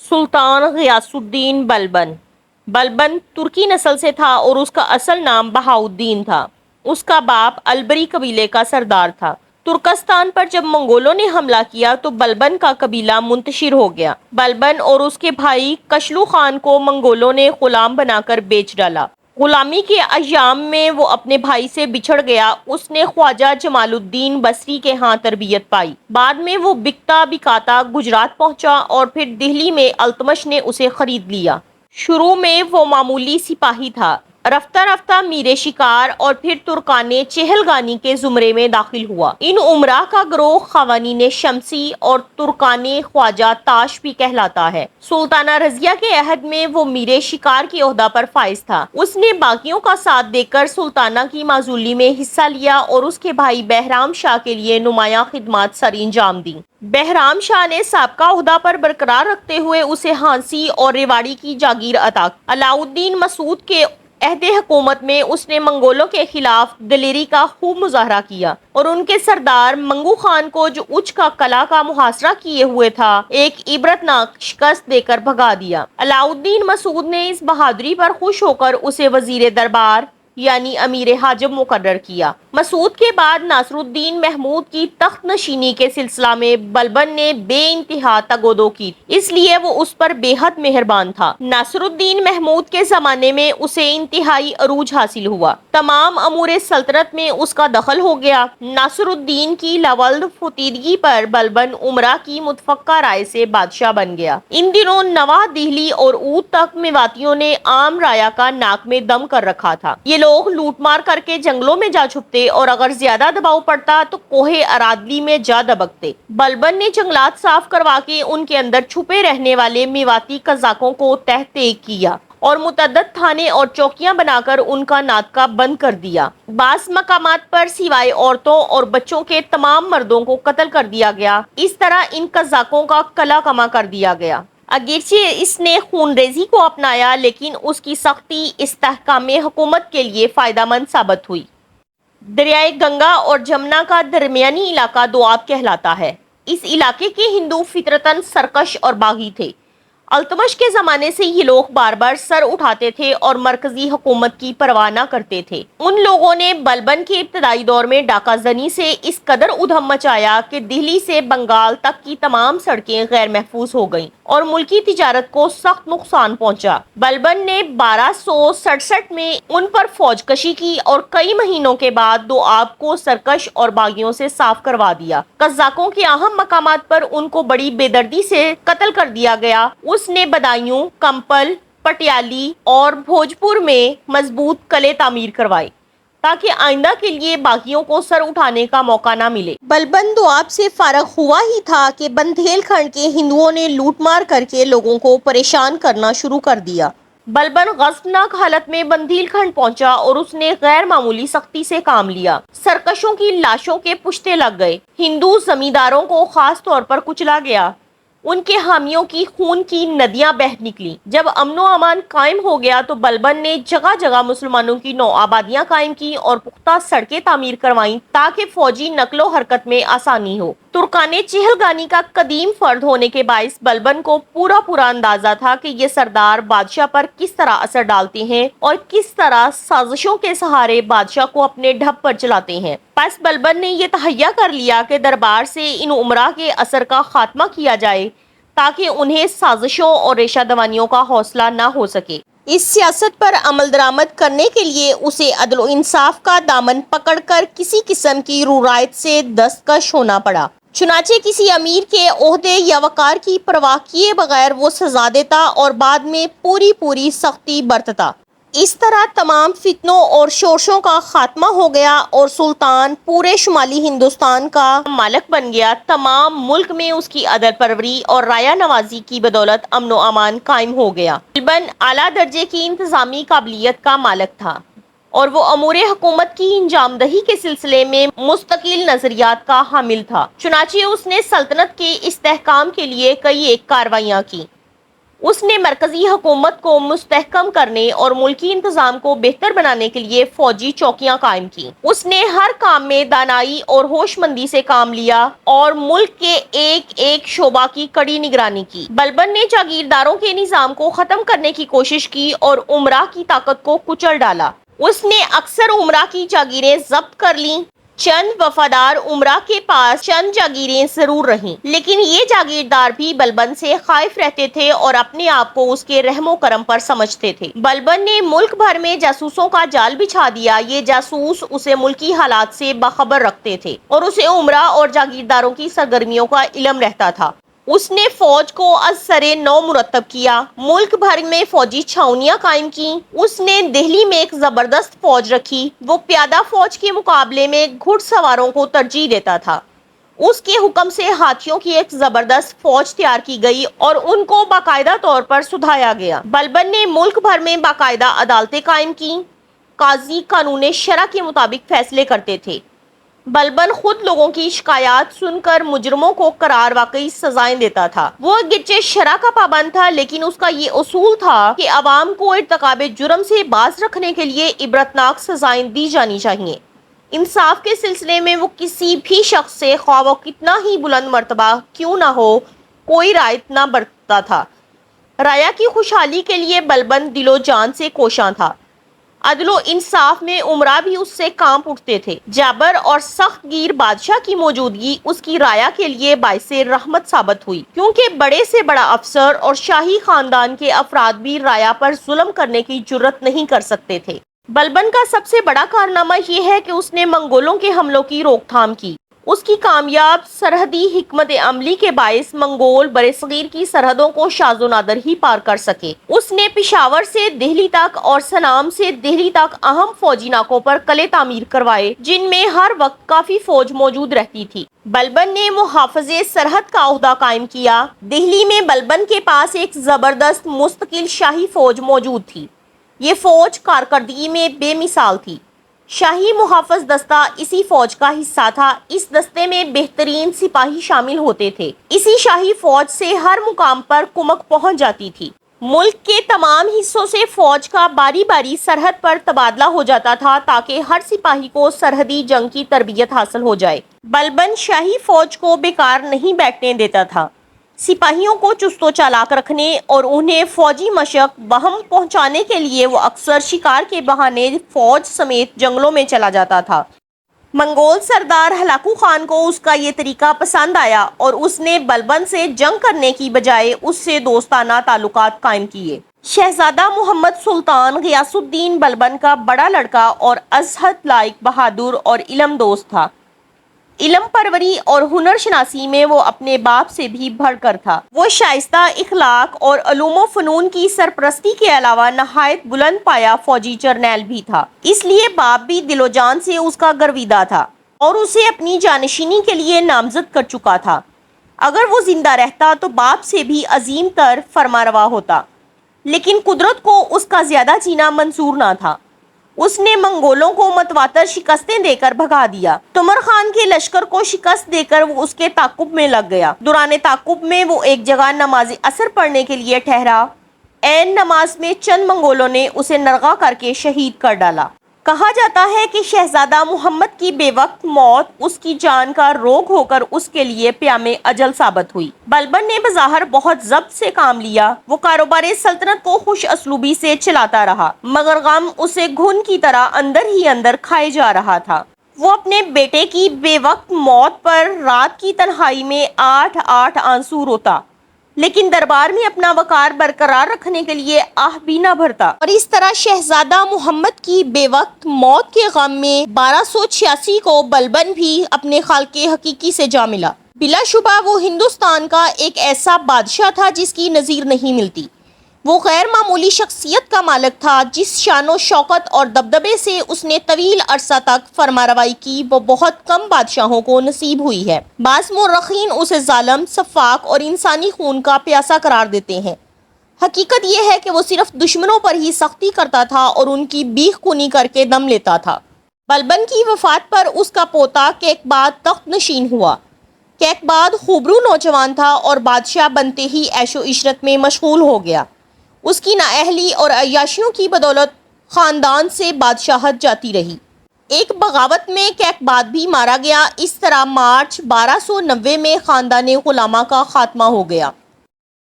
سلطان غیاث الدین بلبن بلبن ترکی نسل سے تھا اور اس کا اصل نام بہاؤالدین تھا۔ اس کا باپ البری قبیلے کا سردار تھا۔ ترکستان پر جب منگولوں نے حملہ کیا تو بلبن کا قبیلہ منتشر ہو گیا۔ بلبن اور اس کے بھائی کشلو خان کو منگولوں نے غلام بنا کر بیچ ڈالا۔ غلامی کے ایام میں وہ اپنے بھائی سے بچھڑ گیا۔ اس نے خواجہ جمال الدین بصری کے ہاں تربیت پائی۔ بعد میں وہ بکتا بکاتا گجرات پہنچا اور پھر دہلی میں التمش نے اسے خرید لیا۔ شروع میں وہ معمولی سپاہی تھا۔ رفتہ رفتہ میر شکار اور پھر ترکان چہلگانی کے زمرے میں داخل ہوا۔ ان امراء کا گروہ قوانین شمسی اور ترکان خواجہ تاش بھی کہلاتا ہے۔ سلطانہ رضیہ کے عہد میں وہ میر شکار کے عہدہ پر فائز تھا۔ اس نے باقیوں کا ساتھ دے کر سلطانہ کی معزولی میں حصہ لیا اور اس کے بھائی بہرام شاہ کے لیے نمایاں خدمات سر انجام دیں۔ بہرام شاہ نے سابقہ عہدہ پر برقرار رکھتے ہوئے اسے ہانسی اور ریواڑی کی جاگیر عطا کی۔ علاؤ الدین مسعود کے عہد حکومت میں اس نے منگولوں کے خلاف دلیری کا خوب مظاہرہ کیا اور ان کے سردار منگو خان کو جو اچ کا قلعہ کا محاصرہ کیے ہوئے تھا ایک عبرتناک شکست دے کر بھگا دیا۔ علاؤ الدین مسعود نے اس بہادری پر خوش ہو کر اسے وزیر دربار یعنی امیر حاجب مقرر کیا۔ مسعود کے بعد ناصر الدین محمود کی تخت نشینی کے سلسلہ میں بلبن نے بے انتہا تگودو کی، اس لیے وہ اس پر بے حد مہربان تھا۔ ناصر الدین محمود کے زمانے میں اسے انتہائی عروج حاصل ہوا۔ تمام امور سلطنت میں اس کا دخل ہو گیا۔ ناصر الدین کی لاولد فتیدگی پر بلبن امراء کی متفقہ رائے سے بادشاہ بن گیا۔ ان دنوں نواح دہلی اور اودھ تک میواتیوں نے عام رایا کا ناک میں دم کر رکھا تھا۔ یہ لوگ لوٹ مار کر کے جنگلوں میں جا چھپتے اور اگر زیادہ دباؤ پڑتا تو کوہ ارادلی میں جا دبکتے۔ بلبن نے جنگلات صاف کروا کے ان کے اندر چھپے رہنے والے میواتی قزاقوں کو تحت کیا اور متعدد تھانے اور چوکیاں بنا کر ان کا ناطقہ بند کر دیا۔ بعض مقامات پر سوائے عورتوں اور بچوں کے تمام مردوں کو قتل کر دیا گیا۔ اس طرح ان قزاقوں کا قلع کما کر دیا گیا۔ اگرچہ اس نے خون ریزی کو اپنایا لیکن اس کی سختی استحکام حکومت کے لیے فائدہ مند ثابت ہوئی۔ دریائے گنگا اور جمنا کا درمیانی علاقہ دوآب کہلاتا ہے۔ اس علاقے کے ہندو فطرتاً سرکش اور باغی تھے۔ التمش کے زمانے سے یہ لوگ بار بار سر اٹھاتے تھے اور مرکزی حکومت کی پرواہ نہ کرتے تھے۔ ان لوگوں نے بلبن کے ابتدائی دور میں ڈاکہ زنی سے اس قدر ادھم مچایا کہ دہلی سے بنگال تک کی تمام سڑکیں غیر محفوظ ہو گئیں اور ملکی تجارت کو سخت نقصان پہنچا۔ بلبن نے 1267 میں ان پر فوج کشی کی اور کئی مہینوں کے بعد دوآب کو سرکش اور باغیوں سے صاف کروا دیا۔ قزاقوں کے اہم مقامات پر ان کو بڑی بے دردی سے قتل کر دیا گیا۔ اس نے بدایوں، کمپل، پٹیالی اور بھوجپور میں مضبوط قلعے تعمیر کروائے تاکہ آئندہ کے لیے باغیوں کو سر اٹھانے کا موقع نہ ملے۔ بلبن دوآب سے فارغ ہوا ہی تھا کہ بندھیل کھنڈ کے ہندوؤں نے لوٹ مار کر کے لوگوں کو پریشان کرنا شروع کر دیا۔ بلبن غضبناک حالت میں بندھیل کھنڈ پہنچا اور اس نے غیر معمولی سختی سے کام لیا۔ سرکشوں کی لاشوں کے پشتے لگ گئے۔ ہندو زمینداروں کو خاص طور پر کچلا گیا۔ ان کے حامیوں کی خون کی ندیاں بہہ نکلیں۔ جب امن و امان قائم ہو گیا تو بلبن نے جگہ جگہ مسلمانوں کی نو آبادیاں قائم کی اور پختہ سڑکیں تعمیر کروائیں تاکہ فوجی نقل و حرکت میں آسانی ہو۔ ترکان چہلگانی کا قدیم فرد ہونے کے باعث بلبن کو پورا اندازہ تھا کہ یہ سردار بادشاہ پر کس طرح اثر ڈالتے ہیں اور کس طرح سازشوں کے سہارے بادشاہ کو اپنے ڈھب پر چلاتے ہیں۔ پس بلبن نے یہ تہیہ کر لیا کہ دربار سے ان امراء کے اثر کا خاتمہ کیا جائے تاکہ انہیں سازشوں اور ریشہ دوانیوں کا حوصلہ نہ ہو سکے۔ اس سیاست پر عمل درآمد کرنے کے لیے اسے عدل و انصاف کا دامن پکڑ کر کسی قسم کی رعایت سے دستکش ہونا پڑا۔ چنانچہ کسی امیر کے عہدے یا وقار کی پرواہ کیے بغیر وہ سزا دیتا اور بعد میں پوری سختی برتتا۔ اس طرح تمام فتنوں اور شورشوں کا خاتمہ ہو گیا اور سلطان پورے شمالی ہندوستان کا مالک بن گیا۔ تمام ملک میں اس کی عدل پروری اور رایا نوازی کی بدولت امن و امان قائم ہو گیا۔ بلبن اعلیٰ درجے کی انتظامی قابلیت کا مالک تھا اور وہ امور حکومت کی انجام دہی کے سلسلے میں مستقل نظریات کا حامل تھا۔ چنانچہ اس نے سلطنت کے استحکام کے لیے کئی ایک کارروائیاں کی۔ اس نے مرکزی حکومت کو مستحکم کرنے اور ملکی انتظام کو بہتر بنانے کے لیے فوجی چوکیاں قائم کی۔ اس نے ہر کام میں دانائی اور ہوش مندی سے کام لیا اور ملک کے ایک ایک شعبہ کی کڑی نگرانی کی۔ بلبن نے جاگیرداروں کے نظام کو ختم کرنے کی کوشش کی اور امراء کی طاقت کو کچل ڈالا۔ اس نے اکثر امراء کی جاگیریں ضبط کر لیں۔ چند وفادار امراء کے پاس چند جاگیریں ضرور رہیں، لیکن یہ جاگیردار بھی بلبن سے خائف رہتے تھے اور اپنے آپ کو اس کے رحم و کرم پر سمجھتے تھے۔ بلبن نے ملک بھر میں جاسوسوں کا جال بچھا دیا۔ یہ جاسوس اسے ملکی حالات سے باخبر رکھتے تھے اور اسے امراء اور جاگیرداروں کی سرگرمیوں کا علم رہتا تھا۔ اس نے فوج کو از سر نو مرتب کیا، ملک بھر میں فوجی چھاؤنیاں قائم کی۔ اس نے دہلی میں ایک زبردست فوج رکھی۔ وہ پیادہ فوج کے مقابلے میں گھڑ سواروں کو ترجیح دیتا تھا۔ اس کے حکم سے ہاتھیوں کی ایک زبردست فوج تیار کی گئی اور ان کو باقاعدہ طور پر سدھایا گیا۔ بلبن نے ملک بھر میں باقاعدہ عدالتیں قائم کی۔ قاضی قانون شرع کے مطابق فیصلے کرتے تھے۔ بلبن خود لوگوں کی شکایات سن کر مجرموں کو قرار واقعی سزائیں دیتا تھا۔ وہ اگرچہ شرع کا پابند تھا، لیکن اس کا یہ اصول تھا کہ عوام کو ارتکاب جرم سے باز رکھنے کے لیے عبرتناک سزائیں دی جانی چاہیے۔ انصاف کے سلسلے میں وہ کسی بھی شخص سے خواہ وہ کتنا ہی بلند مرتبہ کیوں نہ ہو کوئی رعایت نہ برتتا تھا۔ رعایا کی خوشحالی کے لیے بلبن دل و جان سے کوشاں تھا۔ عدل و انصاف میں امراء بھی اس سے کانپ اٹھتے تھے۔ جابر اور سخت گیر بادشاہ کی موجودگی اس کی رعایا کے لیے باعث رحمت ثابت ہوئی، کیونکہ بڑے سے بڑا افسر اور شاہی خاندان کے افراد بھی رعایا پر ظلم کرنے کی جرات نہیں کر سکتے تھے۔ بلبن کا سب سے بڑا کارنامہ یہ ہے کہ اس نے منگولوں کے حملوں کی روک تھام کی۔ اس کی کامیاب سرحدی حکمت عملی کے باعث منگول برصغیر کی سرحدوں کو شاذ و نادر ہی پار کر سکے۔ اس نے پشاور سے دہلی تک اور سنام سے دہلی تک اہم فوجی ناکوں پر قلعے تعمیر کروائے، جن میں ہر وقت کافی فوج موجود رہتی تھی۔ بلبن نے محافظ سرحد کا عہدہ قائم کیا۔ دہلی میں بلبن کے پاس ایک زبردست مستقل شاہی فوج موجود تھی۔ یہ فوج کارکردگی میں بے مثال تھی۔ شاہی محافظ دستہ اسی فوج کا حصہ تھا۔ اس دستے میں بہترین سپاہی شامل ہوتے تھے۔ اسی شاہی فوج سے ہر مقام پر کمک پہنچ جاتی تھی۔ ملک کے تمام حصوں سے فوج کا باری باری سرحد پر تبادلہ ہو جاتا تھا تاکہ ہر سپاہی کو سرحدی جنگ کی تربیت حاصل ہو جائے۔ بلبن شاہی فوج کو بیکار نہیں بیٹھنے دیتا تھا۔ سپاہیوں کو چست و چالاک رکھنے اور انہیں فوجی مشق بہم پہنچانے کے لیے وہ اکثر شکار کے بہانے فوج سمیت جنگلوں میں چلا جاتا تھا۔ منگول سردار ہلاکو خان کو اس کا یہ طریقہ پسند آیا اور اس نے بلبن سے جنگ کرنے کی بجائے اس سے دوستانہ تعلقات قائم کیے۔ شہزادہ محمد سلطان غیاث الدین بلبن کا بڑا لڑکا اور از حد لائق بہادر اور علم دوست تھا۔ علم پروری اور ہنر شناسی میں وہ اپنے باپ سے بھی بڑھ کر تھا۔ وہ شائستہ اخلاق اور علوم و فنون کی سرپرستی کے علاوہ نہایت بلند پایا فوجی جرنیل بھی تھا۔ اس لیے باپ بھی دل و جان سے اس کا گرویدہ تھا اور اسے اپنی جانشینی کے لیے نامزد کر چکا تھا۔ اگر وہ زندہ رہتا تو باپ سے بھی عظیم تر فرمانروا ہوتا، لیکن قدرت کو اس کا زیادہ جینا منظور نہ تھا۔ اس نے منگولوں کو متواتر شکستیں دے کر بھگا دیا۔ تمر خان کے لشکر کو شکست دے کر وہ اس کے تعاقب میں لگ گیا۔ دوران تعاقب میں وہ ایک جگہ نماز عصر پڑھنے کے لیے ٹھہرا۔ عین نماز میں چند منگولوں نے اسے نرغہ کر کے شہید کر ڈالا۔ کہا جاتا ہے کہ شہزادہ محمد کی بے وقت موت اس کی جان کا روگ ہو کر اس کے لیے پیام اجل ثابت ہوئی۔ بلبن نے بظاہر بہت ضبط سے کام لیا۔ وہ کاروبار سلطنت کو خوش اسلوبی سے چلاتا رہا، مگر غم اسے گھن کی طرح اندر ہی اندر کھائے جا رہا تھا۔ وہ اپنے بیٹے کی بے وقت موت پر رات کی تنہائی میں 8 آنسو روتا، لیکن دربار میں اپنا وقار برقرار رکھنے کے لیے آہ بھی نہ بھرتا۔ اور اس طرح شہزادہ محمد کی بے وقت موت کے غم میں 1286 کو بلبن بھی اپنے خالق حقیقی سے جا ملا۔ بلا شبہ وہ ہندوستان کا ایک ایسا بادشاہ تھا جس کی نظیر نہیں ملتی۔ وہ غیر معمولی شخصیت کا مالک تھا، جس شان و شوکت اور دبدبے سے اس نے طویل عرصہ تک فرمانروائی کی وہ بہت کم بادشاہوں کو نصیب ہوئی ہے۔ بعض مورخین اسے ظالم، سفاک اور انسانی خون کا پیاسا قرار دیتے ہیں۔ حقیقت یہ ہے کہ وہ صرف دشمنوں پر ہی سختی کرتا تھا اور ان کی بیخ کنی کر کے دم لیتا تھا۔ بلبن کی وفات پر اس کا پوتا کیقباد تخت نشین ہوا۔ کیقباد خوبرو نوجوان تھا اور بادشاہ بنتے ہی عیش و عشرت میں مشغول ہو گیا۔ اس کی نااہلی اور عیاشیوں کی بدولت خاندان سے بادشاہت جاتی رہی۔ ایک بغاوت میں کیقباد بھی مارا گیا۔ اس طرح مارچ 1290 میں خاندان غلامہ کا خاتمہ ہو گیا۔